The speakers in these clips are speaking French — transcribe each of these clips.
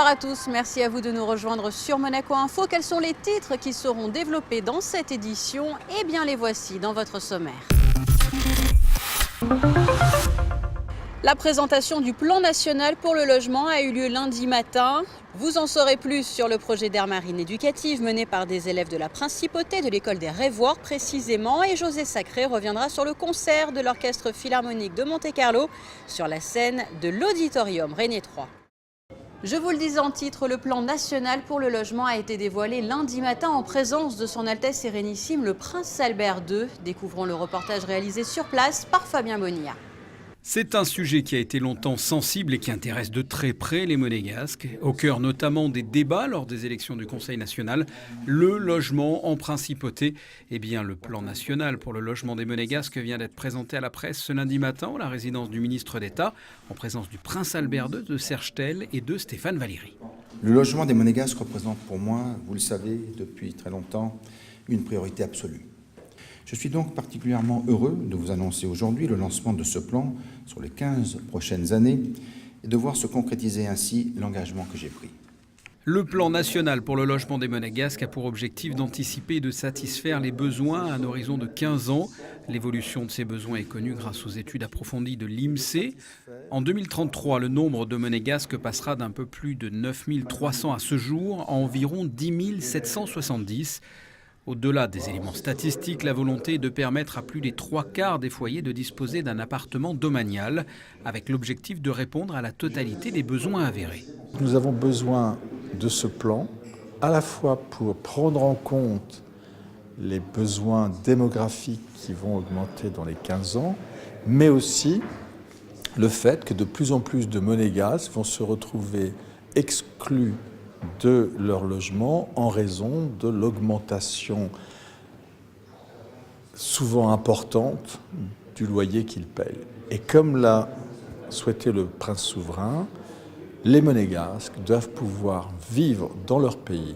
Bonsoir à tous, merci à vous de nous rejoindre sur Monaco Info. Quels sont les titres qui seront développés dans cette édition? Eh bien les voici dans votre sommaire. La présentation du plan national pour le logement a eu lieu lundi matin. Vous en saurez plus sur le projet d'aire marine éducative mené par des élèves de la Principauté, de l'école des Rêvoirs précisément. Et José Sacré reviendra sur le concert de l'Orchestre Philharmonique de Monte-Carlo sur la scène de l'Auditorium Régnier 3. Je vous le disais en titre, le plan national pour le logement a été dévoilé lundi matin en présence de son Altesse Sérénissime le Prince Albert II. Découvrons le reportage réalisé sur place par Fabien Bonilla. C'est un sujet qui a été longtemps sensible et qui intéresse de très près les Monégasques, au cœur notamment des débats lors des élections du Conseil national. Le logement en principauté, eh bien le plan national pour le logement des Monégasques vient d'être présenté à la presse ce lundi matin à la résidence du ministre d'État, en présence du Prince Albert II, de Serge Tell et de Stéphane Valéry. Le logement des Monégasques représente pour moi, vous le savez, depuis très longtemps, une priorité absolue. Je suis donc particulièrement heureux de vous annoncer aujourd'hui le lancement de ce plan sur les 15 prochaines années et de voir se concrétiser ainsi l'engagement que j'ai pris. Le plan national pour le logement des Monégasques a pour objectif d'anticiper et de satisfaire les besoins à un horizon de 15 ans. L'évolution de ces besoins est connue grâce aux études approfondies de l'INSEE. En 2033, le nombre de Monégasques passera d'un peu plus de 9 300 à ce jour à environ 10 770. Au-delà des éléments statistiques, la volonté est de permettre à plus des 3/4 des foyers de disposer d'un appartement domanial, avec l'objectif de répondre à la totalité des besoins avérés. Nous avons besoin de ce plan, à la fois pour prendre en compte les besoins démographiques qui vont augmenter dans les 15 ans, mais aussi le fait que de plus en plus de Monégasques vont se retrouver exclus de leur logement en raison de l'augmentation souvent importante du loyer qu'ils payent. Et comme l'a souhaité le prince souverain, les Monégasques doivent pouvoir vivre dans leur pays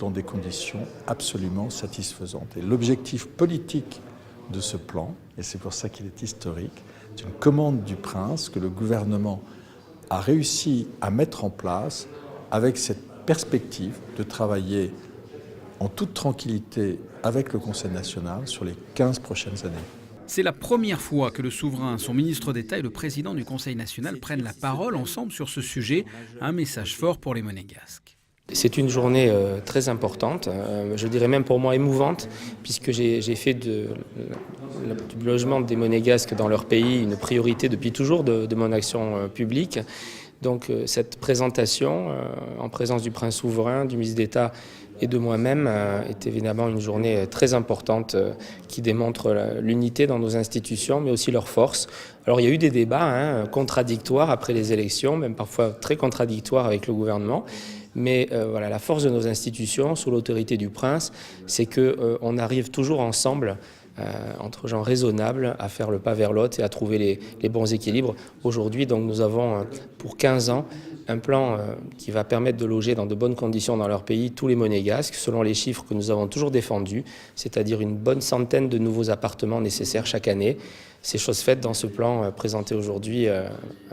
dans des conditions absolument satisfaisantes. Et l'objectif politique de ce plan, et c'est pour ça qu'il est historique, c'est une commande du prince que le gouvernement a réussi à mettre en place avec cette perspective de travailler en toute tranquillité avec le Conseil national sur les 15 prochaines années. C'est la première fois que le souverain, son ministre d'État et le président du Conseil national prennent la parole ensemble sur ce sujet. Un message fort pour les Monégasques. C'est une journée très importante, je dirais même pour moi émouvante, puisque j'ai fait du logement des Monégasques dans leur pays une priorité depuis toujours de mon action publique. Donc cette présentation, en présence du prince souverain, du ministre d'État et de moi-même, est évidemment une journée très importante qui démontre l'unité dans nos institutions, mais aussi leur force. Alors il y a eu des débats contradictoires après les élections, même parfois très contradictoires avec le gouvernement. Mais voilà, la force de nos institutions, sous l'autorité du prince, c'est qu'on arrive toujours ensemble, entre gens raisonnables, à faire le pas vers l'autre et à trouver les bons équilibres. Aujourd'hui, donc, nous avons pour 15 ans un plan qui va permettre de loger dans de bonnes conditions dans leur pays tous les Monégasques, selon les chiffres que nous avons toujours défendus, c'est-à-dire une bonne centaine de nouveaux appartements nécessaires chaque année. C'est chose faite dans ce plan présenté aujourd'hui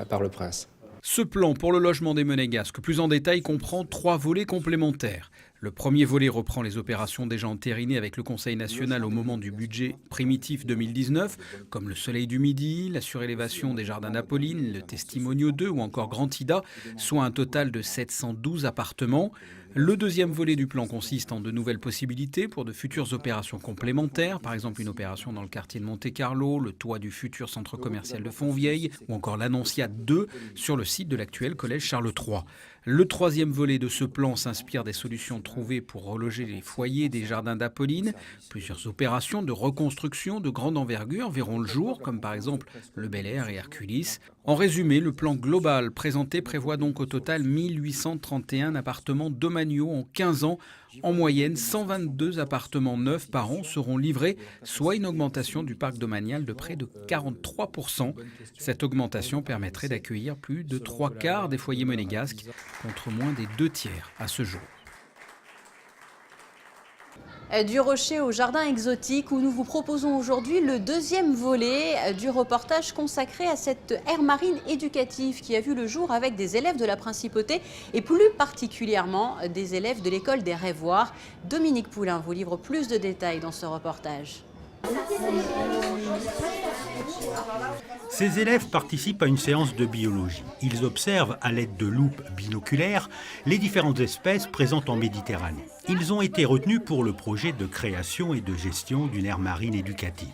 par le prince. Ce plan pour le logement des Monégasques, plus en détail, comprend 3 volets complémentaires. Le premier volet reprend les opérations déjà entérinées avec le Conseil national au moment du budget primitif 2019, comme le Soleil du Midi, la surélévation des Jardins d'Apolline, le Testimonio 2 ou encore Grand Ida, soit un total de 712 appartements. Le deuxième volet du plan consiste en de nouvelles possibilités pour de futures opérations complémentaires, par exemple une opération dans le quartier de Monte-Carlo, le toit du futur centre commercial de Fontvieille ou encore l'Annonciade 2 sur le site de l'actuel collège Charles III. Le troisième volet de ce plan s'inspire des solutions trouvées pour reloger les foyers des Jardins d'Apolline. Plusieurs opérations de reconstruction de grande envergure verront le jour, comme par exemple le Bel Air et Herculis. En résumé, le plan global présenté prévoit donc au total 1831 appartements domaniaux en 15 ans. En moyenne, 122 appartements neufs par an seront livrés, soit une augmentation du parc domanial de près de 43%. Cette augmentation permettrait d'accueillir plus de 3/4 des foyers monégasques, contre moins des 2/3 à ce jour. Du Rocher au Jardin exotique où nous vous proposons aujourd'hui le deuxième volet du reportage consacré à cette aire marine éducative qui a vu le jour avec des élèves de la Principauté et plus particulièrement des élèves de l'école des Rêvoirs. Dominique Poulain vous livre plus de détails dans ce reportage. Ces élèves participent à une séance de biologie. Ils observent à l'aide de loupes binoculaires les différentes espèces présentes en Méditerranée. Ils ont été retenus pour le projet de création et de gestion d'une aire marine éducative.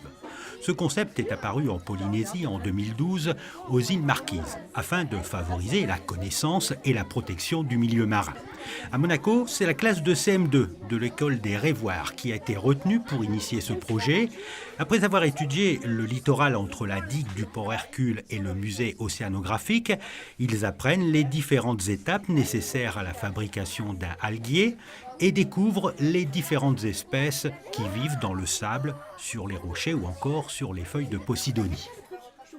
Ce concept est apparu en Polynésie en 2012 aux îles Marquises, afin de favoriser la connaissance et la protection du milieu marin. À Monaco, c'est la classe de CM2 de l'école des Rêvoirs qui a été retenue pour initier ce projet. Après avoir étudié le littoral entre la digue du Port Hercule et le musée océanographique, ils apprennent les différentes étapes nécessaires à la fabrication d'un alguier et découvrent les différentes espèces qui vivent dans le sable, sur les rochers ou encore sur les feuilles de Posidonie.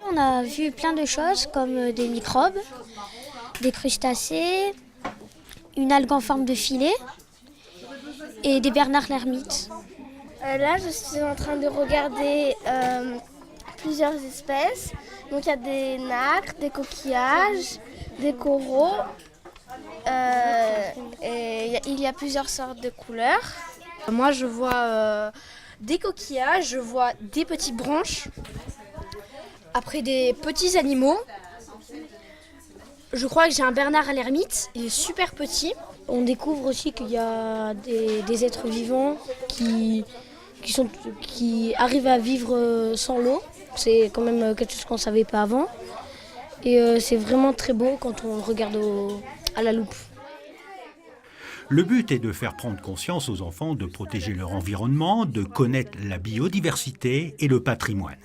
On a vu plein de choses comme des microbes, des crustacés, une algue en forme de filet et des bernards l'ermite. Là, je suis en train de regarder plusieurs espèces. Donc il y a des nacres, des coquillages, des coraux. Et il y a plusieurs sortes de couleurs. Moi, je vois des coquillages, je vois des petites branches, après des petits animaux. Je crois que j'ai un bernard à l'ermite, il est super petit. On découvre aussi qu'il y a des êtres vivants qui arrivent à vivre sans l'eau. C'est quand même quelque chose qu'on ne savait pas avant. Et c'est vraiment très beau quand on le regarde à la loupe. Le but est de faire prendre conscience aux enfants de protéger leur environnement, de connaître la biodiversité et le patrimoine.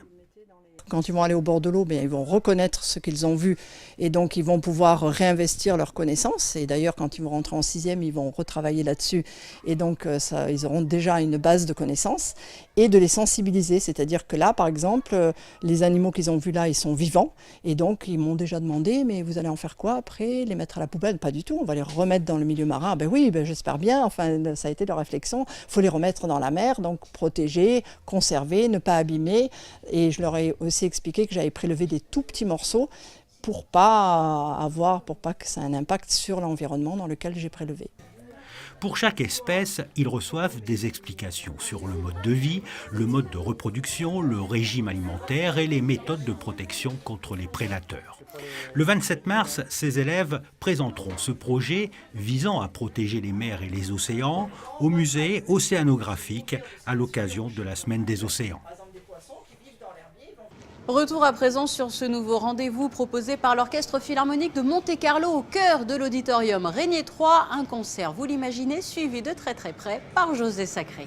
Quand ils vont aller au bord de l'eau, ils vont reconnaître ce qu'ils ont vu et donc ils vont pouvoir réinvestir leurs connaissances. Et d'ailleurs, quand ils vont rentrer en 6e, ils vont retravailler là-dessus. Et donc, ils auront déjà une base de connaissances et de les sensibiliser. C'est-à-dire que là, par exemple, les animaux qu'ils ont vus là, ils sont vivants. Et donc, ils m'ont déjà demandé, mais vous allez en faire quoi après? Les mettre à la poubelle? Pas du tout. On va les remettre dans le milieu marin. Oui, j'espère bien. Enfin, ça a été leur réflexion. Il faut les remettre dans la mer, donc protéger, conserver, ne pas abîmer. Et je leur ai aussi expliqué que j'avais prélevé des tout petits morceaux pour pas que ça ait un impact sur l'environnement dans lequel j'ai prélevé. Pour chaque espèce, ils reçoivent des explications sur le mode de vie, le mode de reproduction, le régime alimentaire et les méthodes de protection contre les prédateurs. Le 27 mars, ces élèves présenteront ce projet visant à protéger les mers et les océans au musée océanographique à l'occasion de la Semaine des océans. Retour à présent sur ce nouveau rendez-vous proposé par l'Orchestre Philharmonique de Monte-Carlo au cœur de l'auditorium Régnier 3. Un concert, vous l'imaginez, suivi de très près par José Sacré.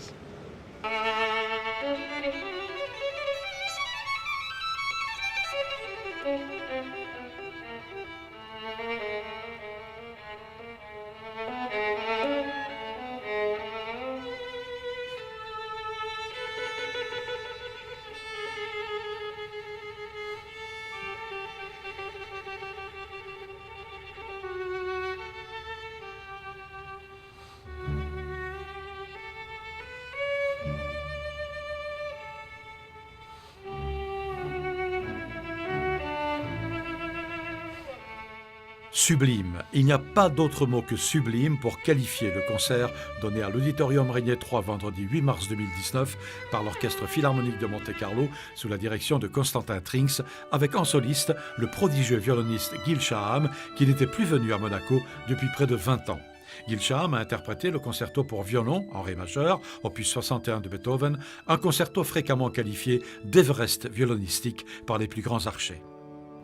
Sublime. Il n'y a pas d'autre mot que sublime pour qualifier le concert donné à l'Auditorium Régnier 3 vendredi 8 mars 2019 par l'Orchestre Philharmonique de Monte-Carlo sous la direction de Constantin Trinks avec en soliste le prodigieux violoniste Gil Shaham qui n'était plus venu à Monaco depuis près de 20 ans. Gil Shaham a interprété le concerto pour violon en ré majeur, opus 61 de Beethoven, un concerto fréquemment qualifié d'Everest violonistique par les plus grands archers.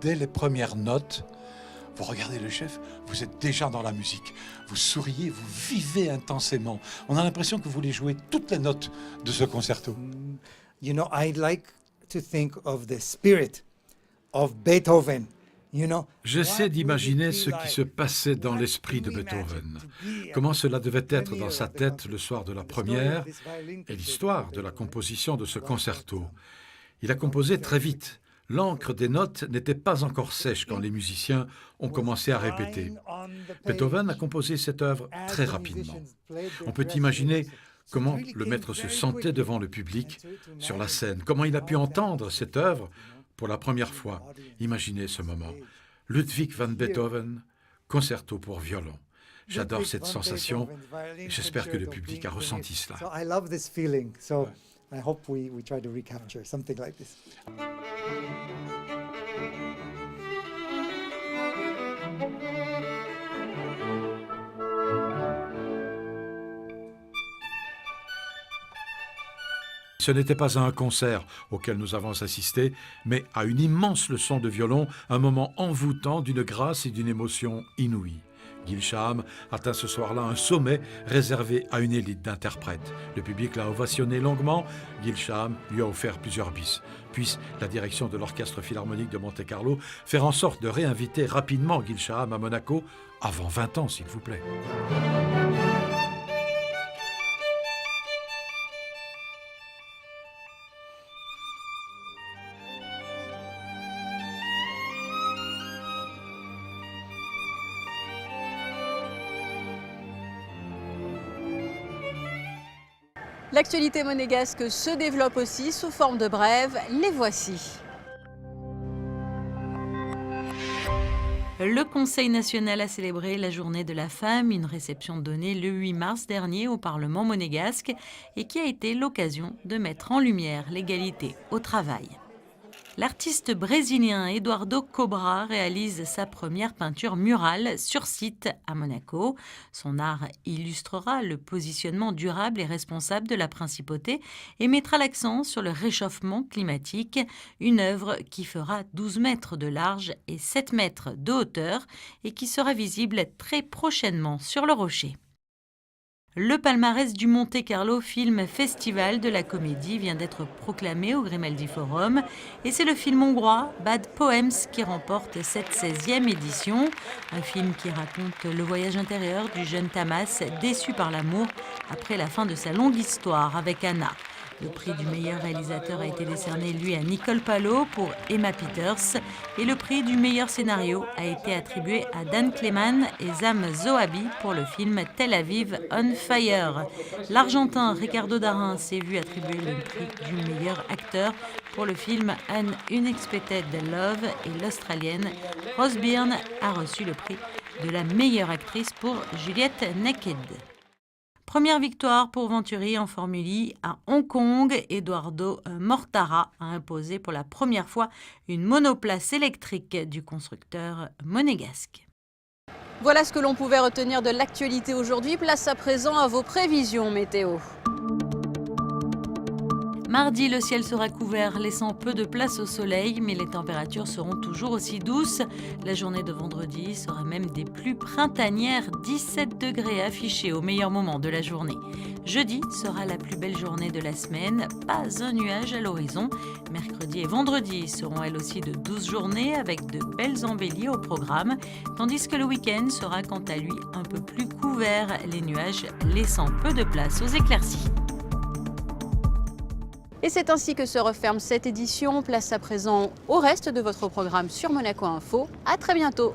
Dès les premières notes, vous regardez le chef, vous êtes déjà dans la musique. Vous souriez, vous vivez intensément. On a l'impression que vous voulez jouer toutes les notes de ce concerto. You know, I like to think of the spirit of Beethoven. J'essaie d'imaginer ce qui se passait dans l'esprit de Beethoven, comment cela devait être dans sa tête le soir de la première, et l'histoire de la composition de ce concerto. Il a composé très vite. L'encre des notes n'était pas encore sèche quand les musiciens ont commencé à répéter. Beethoven a composé cette œuvre très rapidement. On peut imaginer comment le maître se sentait devant le public, sur la scène, comment il a pu entendre cette œuvre pour la première fois. Imaginez ce moment. Ludwig van Beethoven, concerto pour violon. J'adore cette sensation et j'espère que le public a ressenti cela. I hope we try to recapture something like this. Ce n'était pas à un concert auquel nous avons assisté, mais à une immense leçon de violon, un moment envoûtant d'une grâce et d'une émotion inouïe. Gil Shaham atteint ce soir-là un sommet réservé à une élite d'interprètes. Le public l'a ovationné longuement. Gil Shaham lui a offert plusieurs bis. Puisse la direction de l'Orchestre Philharmonique de Monte-Carlo faire en sorte de réinviter rapidement Gil Shaham à Monaco, avant 20 ans s'il vous plaît. L'actualité monégasque se développe aussi sous forme de brèves, les voici. Le Conseil national a célébré la journée de la femme, une réception donnée le 8 mars dernier au Parlement monégasque et qui a été l'occasion de mettre en lumière l'égalité au travail. L'artiste brésilien Eduardo Cobra réalise sa première peinture murale sur site à Monaco. Son art illustrera le positionnement durable et responsable de la principauté et mettra l'accent sur le réchauffement climatique, une œuvre qui fera 12 mètres de large et 7 mètres de hauteur et qui sera visible très prochainement sur le rocher. Le palmarès du Monte Carlo Film Festival de la comédie vient d'être proclamé au Grimaldi Forum et c'est le film hongrois Bad Poems qui remporte cette 16e édition. Un film qui raconte le voyage intérieur du jeune Tamas déçu par l'amour après la fin de sa longue histoire avec Anna. Le prix du meilleur réalisateur a été décerné, lui, à Nicole Pallo pour Emma Peters et le prix du meilleur scénario a été attribué à Dan Kleman et Zam Zohabi pour le film Tel Aviv on Fire. L'Argentin Ricardo Darin s'est vu attribuer le prix du meilleur acteur pour le film An Unexpected Love et l'Australienne Rose Byrne a reçu le prix de la meilleure actrice pour Juliette Naked. Première victoire pour Venturi en Formule I à Hong Kong. Eduardo Mortara a imposé pour la première fois une monoplace électrique du constructeur monégasque. Voilà ce que l'on pouvait retenir de l'actualité aujourd'hui. Place à présent à vos prévisions météo. Mardi, le ciel sera couvert, laissant peu de place au soleil, mais les températures seront toujours aussi douces. La journée de vendredi sera même des plus printanières, 17 degrés affichés au meilleur moment de la journée. Jeudi sera la plus belle journée de la semaine, pas un nuage à l'horizon. Mercredi et vendredi seront elles aussi de douces journées avec de belles embellies au programme, tandis que le week-end sera quant à lui un peu plus couvert, les nuages laissant peu de place aux éclaircies. Et c'est ainsi que se referme cette édition. Place à présent au reste de votre programme sur Monaco Info. À très bientôt.